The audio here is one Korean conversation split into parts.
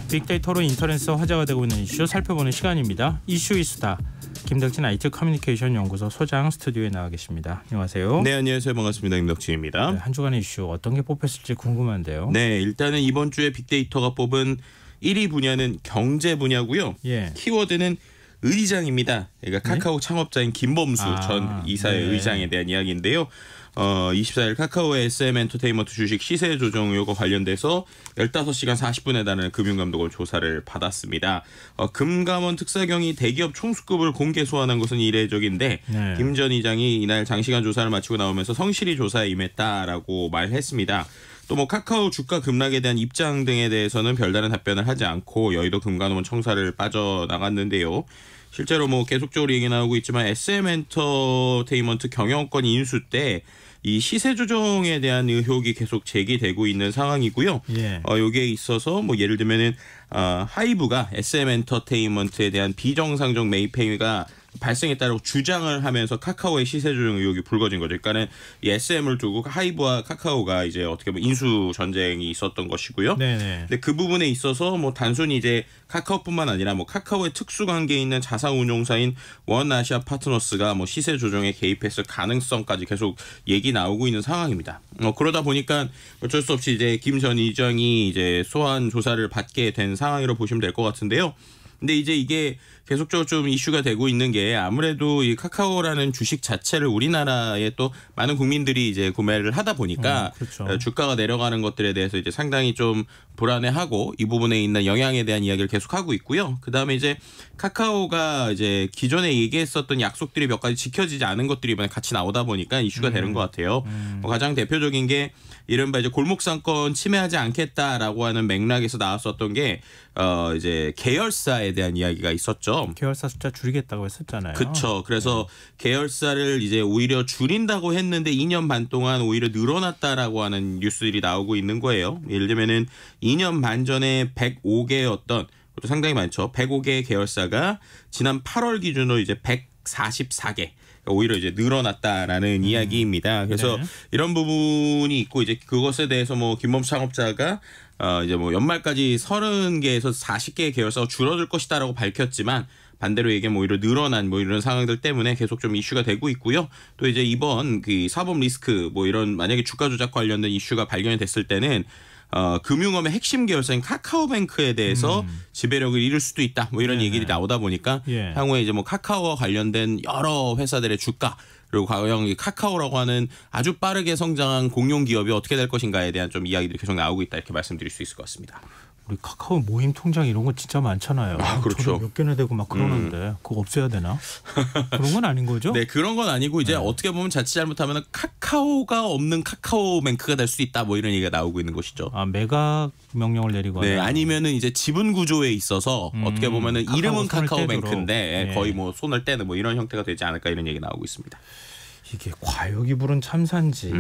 빅데이터로 인터넷에서 화제가 되고 있는 이슈 살펴보는 시간입니다. 이슈이수다. 김덕진 IT 커뮤니케이션 연구소 소장 스튜디오에 나와 계십니다. 안녕하세요. 네, 안녕하세요. 반갑습니다. 김덕진입니다. 네, 한 주간의 이슈 어떤 게 뽑혔을지 궁금한데요. 네, 일단은 이번 주에 빅데이터가 뽑은 1위 분야는 경제 분야고요. 예. 키워드는 의장입니다. 그러니까 카카오 창업자인 김범수 전 이사의 네. 의장에 대한 이야기인데요. 24일 카카오의 SM엔터테인먼트 주식 시세 조정 의혹과 관련돼서 15시간 40분에 달하는 금융감독원 조사를 받았습니다. 금감원 특사경이 대기업 총수급을 공개 소환한 것은 이례적인데 네. 김 전 이장이 이날 장시간 조사를 마치고 나오면서 성실히 조사에 임했다라고 말했습니다. 또 뭐 카카오 주가 급락에 대한 입장 등에 대해서는 별다른 답변을 하지 않고 여의도 금감원 청사를 빠져나갔는데요. 실제로 뭐 계속적으로 얘기 나오고 있지만 SM엔터테인먼트 경영권 인수 때 이 시세 조정에 대한 의혹이 계속 제기되고 있는 상황이고요. 예. 여기에 있어서 뭐 예를 들면은 하이브가 SM엔터테인먼트에 대한 비정상적 매입 행위가 발생했다고 주장을 하면서 카카오의 시세 조정 의혹이 불거진 거죠. 그러니까는 이 SM을 두고 하이브와 카카오가 이제 어떻게 보면 인수 전쟁이 있었던 것이고요. 네네. 근데 그 부분에 있어서 뭐 단순히 이제 카카오뿐만 아니라 뭐 카카오의 특수 관계에 있는 자산 운용사인 원아시아 파트너스가 뭐 시세 조정에 개입했을 가능성까지 계속 얘기 나오고 있는 상황입니다. 그러다 보니까 어쩔 수 없이 이제 김 전 이장이 이제 소환 조사를 받게 된 상황이라고 보시면 될 것 같은데요. 근데 이제 이게 계속적으로 좀 이슈가 되고 있는 게 아무래도 이 카카오라는 주식 자체를 우리나라에 또 많은 국민들이 이제 구매를 하다 보니까 그렇죠. 주가가 내려가는 것들에 대해서 이제 상당히 좀 불안해하고 이 부분에 있는 영향에 대한 이야기를 계속하고 있고요. 그다음에 이제 카카오가 이제 기존에 얘기했었던 약속들이 몇 가지 지켜지지 않은 것들이 이번에 같이 나오다 보니까 이슈가 되는 것 같아요. 가장 대표적인 게 이른바 이제 골목상권 침해하지 않겠다라고 하는 맥락에서 나왔었던 게 이제 계열사에 대한 이야기가 있었죠. 계열사 숫자 줄이겠다고 했었잖아요. 그렇죠. 그래서 계열사를 이제 오히려 줄인다고 했는데 2년 반 동안 오히려 늘어났다라고 하는 뉴스들이 나오고 있는 거예요. 예를 들면은 2년 반 전에 105개였던 그것도 상당히 많죠. 105개의 계열사가 지난 8월 기준으로 이제 144개. 오히려 이제 늘어났다라는 이야기입니다. 그래서 네. 이런 부분이 있고 이제 그것에 대해서 뭐 김범수 창업자가 이제 뭐 연말까지 30개에서 40개의 계열사가 줄어들 것이다라고 밝혔지만 반대로 이게 뭐 오히려 늘어난 뭐 이런 상황들 때문에 계속 좀 이슈가 되고 있고요. 또 이제 이번 그 사법 리스크 뭐 이런 만약에 주가 조작 관련된 이슈가 발견이 됐을 때는 금융업의 핵심 계열사인 카카오뱅크에 대해서 지배력을 잃을 수도 있다. 뭐 이런 얘기들이 나오다 보니까 예. 향후에 이제 뭐 카카오와 관련된 여러 회사들의 주가 그리고 과연 이 카카오라고 하는 아주 빠르게 성장한 공룡 기업이 어떻게 될 것인가에 대한 좀 이야기들이 계속 나오고 있다 이렇게 말씀드릴 수 있을 것 같습니다. 우리 카카오 모임 통장 이런 거 진짜 많잖아요. 그렇죠. 몇 개나 되고 막 그러는데 그거 없애야 되나? 그런 건 아닌 거죠? 네, 그런 건 아니고 이제 어떻게 보면 자칫 잘못하면 카카오가 없는 카카오뱅크가 될 수 있다 뭐 이런 얘기가 나오고 있는 것이죠. 매각 명령을 내리거나. 네, 아니면은 이제 지분 구조에 있어서 어떻게 보면은 이름은 카카오뱅크인데 거의 뭐 손을 떼는 뭐 이런 형태가 되지 않을까 이런 얘기 나오고 있습니다. 이게 과욕이 부른 참사인지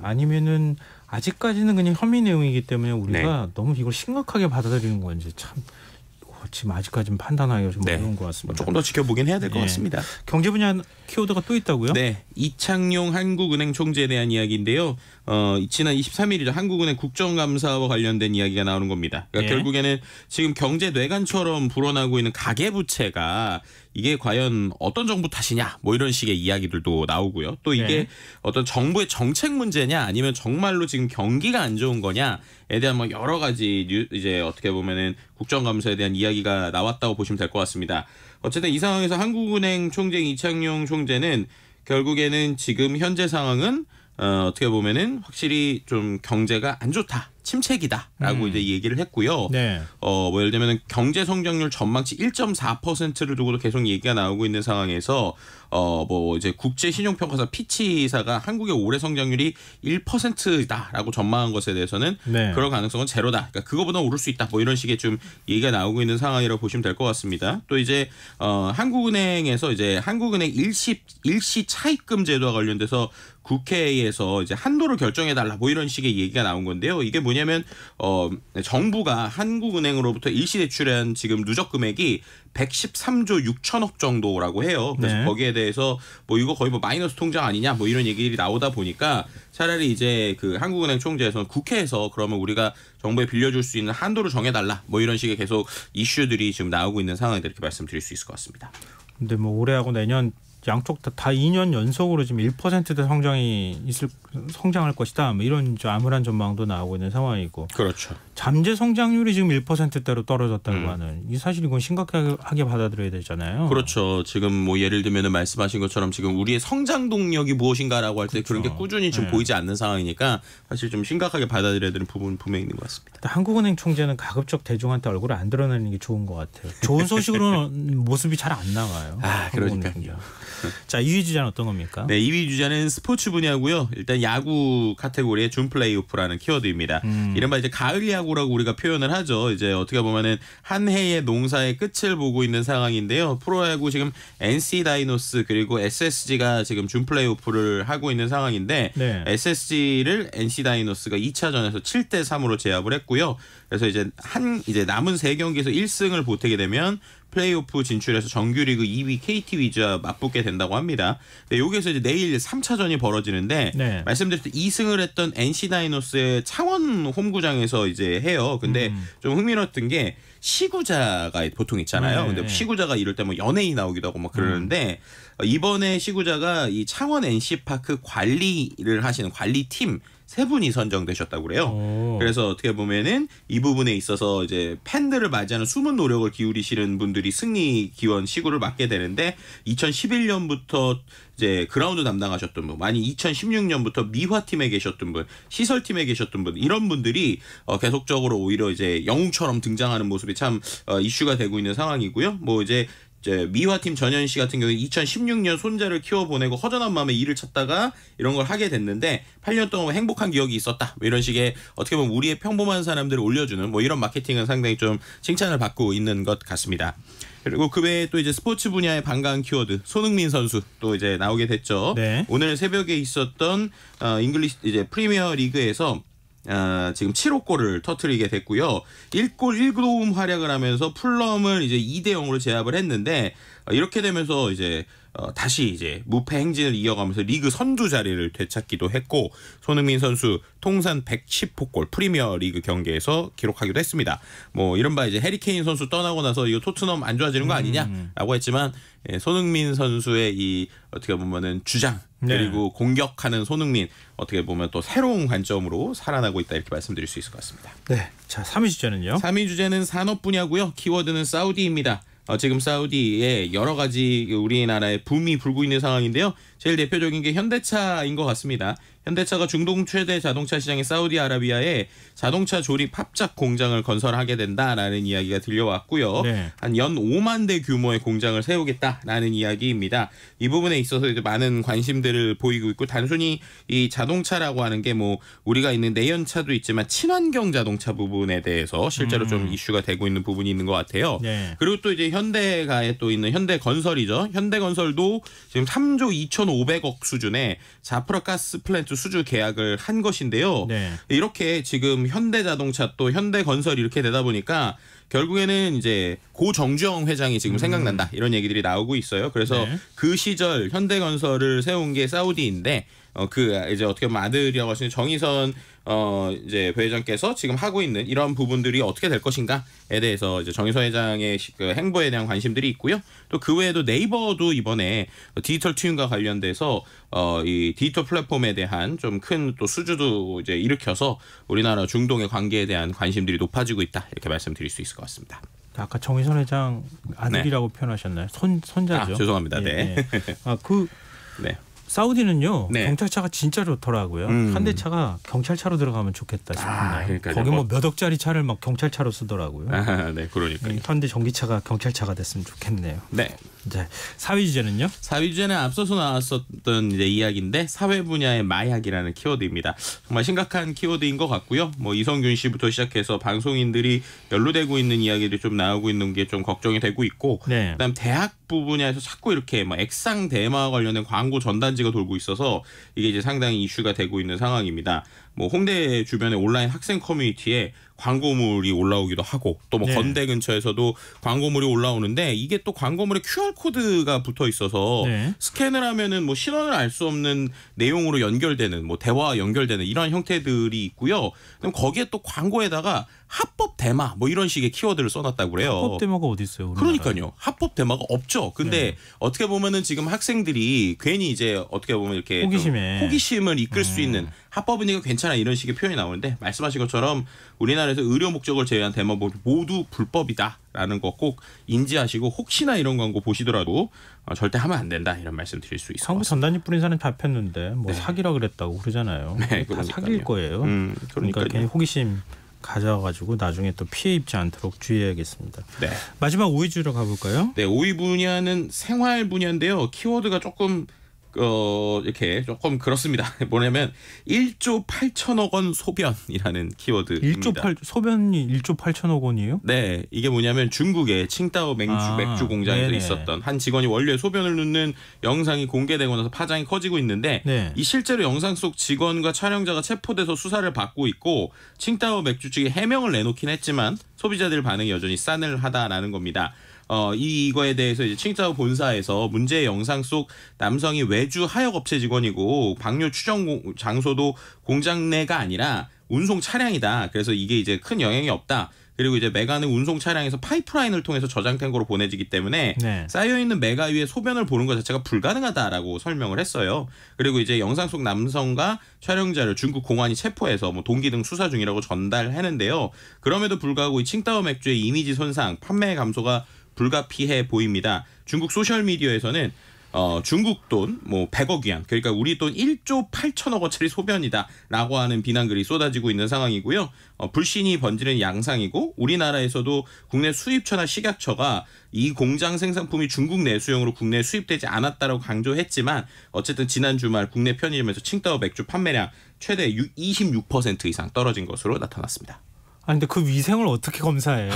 아니면은 아직까지는 그냥 혐의 내용이기 때문에 우리가 너무 이걸 심각하게 받아들이는 건지 참 지금 아직까지는 판단하기가 좀 어려운 것 같습니다. 조금 더 지켜보긴 해야 될 것 같습니다. 경제 분야 키워드가 또 있다고요? 네, 이창용 한국은행 총재에 대한 이야기인데요. 지난 23일이죠. 한국은행 국정감사와 관련된 이야기가 나오는 겁니다. 그러니까 결국에는 지금 경제 뇌관처럼 불어나고 있는 가계부채가 이게 과연 어떤 정부 탓이냐 뭐 이런 식의 이야기들도 나오고요. 또 이게 어떤 정부의 정책 문제냐 아니면 정말로 지금 경기가 안 좋은 거냐에 대한 뭐 여러 가지 이제 어떻게 보면은 국정감사에 대한 이야기가 나왔다고 보시면 될 것 같습니다. 어쨌든 이 상황에서 한국은행 총재 이창용 총재는 결국에는 지금 현재 상황은 어떻게 보면은 확실히 좀 경제가 안 좋다. 침체기다라고 이제 얘기를 했고요. 네. 뭐 예를 들면 경제 성장률 전망치 1.4%를 두고도 계속 얘기가 나오고 있는 상황에서 뭐 이제 국제 신용평가사 피치사가 한국의 올해 성장률이 1%다라고 전망한 것에 대해서는 그럴 가능성은 제로다. 그러니까 그거보다 오를 수 있다. 뭐 이런 식의 좀 얘기가 나오고 있는 상황이라고 보시면 될 것 같습니다. 또 이제 한국은행에서 이제 한국은행 일시 차입금 제도와 관련돼서 국회에서 이제 한도를 결정해달라 뭐 이런 식의 얘기가 나온 건데요. 이게 뭐냐면 정부가 한국은행으로부터 일시 대출한 지금 누적 금액이 113조 6천억 정도라고 해요. 그래서 네. 거기에 대해서 뭐 이거 거의 뭐 마이너스 통장 아니냐 뭐 이런 얘기들이 나오다 보니까 차라리 이제 그 한국은행 총재에서는 국회에서 그러면 우리가 정부에 빌려줄 수 있는 한도를 정해달라 뭐 이런 식의 계속 이슈들이 지금 나오고 있는 상황이다 이렇게 말씀드릴 수 있을 것 같습니다. 근데 뭐 올해하고 내년 양쪽 다 2년 연속으로 지금 1%대 성장할 것이다. 뭐 이런 암울한 전망도 나오고 있는 상황이고. 그렇죠. 잠재 성장률이 지금 1%대로 떨어졌다고 하는 이 사실 이건 심각하게 받아들여야 되잖아요. 그렇죠. 지금 뭐 예를 들면 말씀하신 것처럼 지금 우리의 성장 동력이 무엇인가라고 할 때 그런 게 꾸준히 지금 보이지 않는 상황이니까 사실 좀 심각하게 받아들여야 되는 부분은 분명히 있는 것 같습니다. 한국은행 총재는 가급적 대중한테 얼굴을 안 드러내는 게 좋은 것 같아요. 좋은 소식으로는 모습이 잘 안 나와요. 그러니까요. 자, 2위 주자는 어떤 겁니까? 네, 2위 주자는 스포츠 분야고요. 일단 야구 카테고리의 준 플레이오프라는 키워드입니다. 이른바 이제 가을 야구라고 우리가 표현을 하죠. 이제 어떻게 보면은 한 해의 농사의 끝을 보고 있는 상황인데요. 프로야구 지금 NC 다이노스 그리고 SSG가 지금 준 플레이오프를 하고 있는 상황인데 네. SSG를 NC 다이노스가 2차전에서 7대3으로 제압을 했고요. 그래서 이제 남은 3경기에서 1승을 보태게 되면 플레이오프 진출해서 정규리그 2위 KT 위즈와 맞붙게 된다고 합니다. 네, 여기에서 이제 내일 3차전이 벌어지는데 네. 말씀드렸듯이 2승을 했던 NC 다이노스의 창원 홈구장에서 이제 해요. 근데 좀 흥미로웠던 게 시구자가 보통 있잖아요. 근데 시구자가 이럴 때 뭐 연예인 나오기도 하고 막 그러는데 이번에 시구자가 이 창원 NC파크 관리를 하시는 관리팀 3분이 선정되셨다고 그래요. 그래서 어떻게 보면은 이 부분에 있어서 이제 팬들을 맞이하는 숨은 노력을 기울이시는 분들이 승리 기원 시구를 맡게 되는데 2011년부터 이제 그라운드 담당하셨던 분, 아니 2016년부터 미화팀에 계셨던 분, 시설팀에 계셨던 분 이런 분들이 계속적으로 오히려 이제 영웅처럼 등장하는 모습이 참 이슈가 되고 있는 상황이고요. 뭐 이제 미화팀 전현 씨 같은 경우에 2016년 손자를 키워보내고 허전한 마음에 일을 찾다가 이런 걸 하게 됐는데 8년 동안 행복한 기억이 있었다. 뭐 이런 식의 어떻게 보면 우리의 평범한 사람들을 올려주는 뭐 이런 마케팅은 상당히 좀 칭찬을 받고 있는 것 같습니다. 그리고 그 외에 또 이제 스포츠 분야의 반가운 키워드 손흥민 선수 또 이제 나오게 됐죠. 네. 오늘 새벽에 있었던 잉글리시 이제 프리미어 리그에서 지금 7호 골을 터뜨리게 됐고요. 1골 1도움 활약을 하면서 풀럼을 이제 2대0으로 제압을 했는데 이렇게 되면서 이제 다시 이제 무패 행진을 이어가면서 리그 선두 자리를 되찾기도 했고 손흥민 선수 통산 110호 골 프리미어 리그 경기에서 기록하기도 했습니다. 뭐 이른바 이제 해리 케인 선수 떠나고 나서 이거 토트넘 안 좋아지는 거 아니냐라고 했지만 손흥민 선수의 이 어떻게 보면은 주장 그리고 공격하는 손흥민 어떻게 보면 또 새로운 관점으로 살아나고 있다 이렇게 말씀드릴 수 있을 것 같습니다. 네. 자, 3위 주제는요? 3위 주제는 산업 분야고요. 키워드는 사우디입니다. 지금 사우디에 여러 가지 우리나라의 붐이 불고 있는 상황인데요. 제일 대표적인 게 현대차인 것 같습니다. 현대차가 중동 최대 자동차 시장인 사우디아라비아에 자동차 조립 합작 공장을 건설하게 된다라는 이야기가 들려왔고요. 네. 한 연 5만 대 규모의 공장을 세우겠다라는 이야기입니다. 이 부분에 있어서 이제 많은 관심들을 보이고 있고 단순히 이 자동차라고 하는 게 뭐 우리가 있는 내연차도 있지만 친환경 자동차 부분에 대해서 실제로 좀 이슈가 되고 있는 부분이 있는 것 같아요. 네. 그리고 또 이제 현대가에 또 있는 현대건설이죠. 현대건설도 지금 3조 2,500억 수준의 자프라 가스 플랜트 수주 계약을 한 것인데요. 네. 이렇게 지금 현대자동차 또 현대건설 이렇게 되다 보니까 결국에는 이제 고 정주영 회장이 지금 생각난다 이런 얘기들이 나오고 있어요. 그래서 그 시절 현대건설을 세운 게 사우디인데 그 이제 어떻게 보면 아들이라고 하시는 정의선 이제 부회장께서 지금 하고 있는 이런 부분들이 어떻게 될 것인가에 대해서 이제 정의선 회장의 그 행보에 대한 관심들이 있고요. 또 그 외에도 네이버도 이번에 디지털 트윈과 관련돼서 이 디지털 플랫폼에 대한 좀 큰 또 수주도 이제 일으켜서 우리나라 중동의 관계에 대한 관심들이 높아지고 있다 이렇게 말씀드릴 수 있을 것 같습니다. 아까 정의선 회장 아들이라고 표현하셨나요? 손자죠. 죄송합니다. 네. 네. 사우디는요 네. 경찰차가 진짜 좋더라고요. 한 대 차가 경찰차로 들어가면 좋겠다 싶은데 거기 뭐 몇 억짜리 차를 막 경찰차로 쓰더라고요. 네, 그러니까 현대 전기차가 경찰차가 됐으면 좋겠네요. 네. 네. 4위 주제는요? 4위 주제는 앞서서 나왔었던 이제 이야기인데 사회 분야의 마약이라는 키워드입니다. 정말 심각한 키워드인 것 같고요. 뭐 이성균 씨부터 시작해서 방송인들이 연루되고 있는 이야기들이 좀 나오고 있는 게 좀 걱정이 되고 있고, 네. 그다음 대학부 분야에서 자꾸 이렇게 뭐 액상 대마와 관련된 광고 전단지가 돌고 있어서 이게 이제 상당히 이슈가 되고 있는 상황입니다. 뭐 홍대 주변의 온라인 학생 커뮤니티에 광고물이 올라오기도 하고 또 뭐 네. 건대 근처에서도 광고물이 올라오는데 이게 또 광고물에 QR코드가 붙어 있어서 네. 스캔을 하면은 뭐 신원을 알 수 없는 내용으로 연결되는 뭐 대화와 연결되는 이런 형태들이 있고요. 그럼 거기에 또 광고에다가 합법 대마 뭐 이런 식의 키워드를 써놨다고 그래요. 합법 대마가 어디 있어요? 그러니까요. 합법 대마가 없죠. 근데 네. 어떻게 보면은 지금 학생들이 괜히 이제 어떻게 보면 이렇게 호기심을 이끌 수 있는 합법이니까 괜찮아 이런 식의 표현이 나오는데 말씀하신 것처럼 우리나라에서 의료 목적을 제외한 대마법이 모두 불법이다라는 거 꼭 인지하시고 혹시나 이런 광고 보시더라도 절대 하면 안 된다 이런 말씀 드릴 수 있어요. 광고 전단지 뿌린 사람이 잡혔는데 뭐 네. 사기라 그랬다고 그러잖아요. 네, 다 사기일 거예요. 그러니까 괜히 호기심 가져가지고 나중에 또 피해 입지 않도록 주의해야겠습니다. 네. 마지막 5위 주로 가볼까요? 네, 5위 분야는 생활 분야인데요. 키워드가 조금 이렇게 조금 그렇습니다. 뭐냐면 1조 8천억 원 소변이라는 키워드입니다. 소변이 1조 8천억 원이에요? 네, 이게 뭐냐면 중국의 칭따오 맥주 공장에서 네네. 있었던 한 직원이 원료에 소변을 넣는 영상이 공개되고 나서 파장이 커지고 있는데 네. 이 실제로 영상 속 직원과 촬영자가 체포돼서 수사를 받고 있고 칭따오 맥주 측이 해명을 내놓긴 했지만 소비자들 반응이 여전히 싸늘하다라는 겁니다. 이거에 대해서 이제 칭따오 본사에서 문제의 영상 속 남성이 외주 하역업체 직원이고 방류 추정 장소도 공장 내가 아니라 운송 차량이다. 그래서 이게 이제 큰 영향이 없다. 그리고 이제 메가는 운송 차량에서 파이프라인을 통해서 저장 탱커로 보내지기 때문에 네. 쌓여있는 메가 위에 소변을 보는 것 자체가 불가능하다라고 설명을 했어요. 그리고 이제 영상 속 남성과 촬영자를 중국 공안이 체포해서 뭐 동기 등 수사 중이라고 전달했는데요. 그럼에도 불구하고 이 칭따오 맥주의 이미지 손상, 판매 감소가 불가피해 보입니다. 중국 소셜미디어에서는 중국 돈 뭐 100억 위안 그러니까 우리 돈 1조 8천억 원짜리 소변이다라고 하는 비난글이 쏟아지고 있는 상황이고요. 불신이 번지는 양상이고 우리나라에서도 국내 수입처나 식약처가 이 공장 생산품이 중국 내수용으로 국내에 수입되지 않았다라고 강조했지만 어쨌든 지난 주말 국내 편의점에서 칭따오 맥주 판매량 최대 26% 이상 떨어진 것으로 나타났습니다. 아 근데 그 위생을 어떻게 검사해요?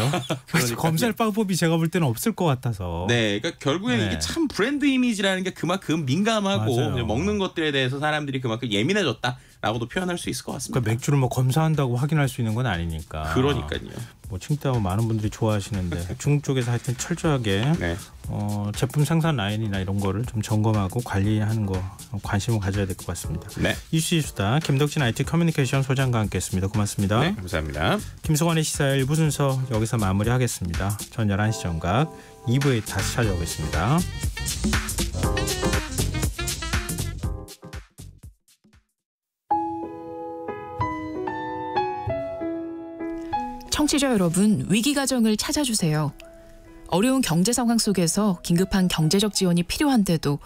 검사할 방법이 제가 볼 때는 없을 것 같아서. 네, 그러니까 결국엔 네. 이게 참 브랜드 이미지라는 게 그만큼 민감하고 먹는 것들에 대해서 사람들이 그만큼 예민해졌다라고도 표현할 수 있을 것 같습니다. 그러니까 맥주를 뭐 검사한다고 확인할 수 있는 건 아니니까. 그러니까요. 뭐 칭따오 많은 분들이 좋아하시는데 중국 쪽에서 하여튼 철저하게 네. 제품 생산 라인이나 이런 거를 좀 점검하고 관리하는 거 관심을 가져야 될 것 같습니다. 네. 이슈 수다 김덕진 IT 커뮤니케이션 소장과 함께했습니다. 고맙습니다. 네, 감사합니다. 김수관의 시사일 1부 순서 여기서 마무리하겠습니다. 전 11시 정각 2부에 다시 찾아오겠습니다. 청취자 여러분, 위기가정을 찾아주세요. 어려운 경제 상황 속에서 긴급한 경제적 지원이 필요한데도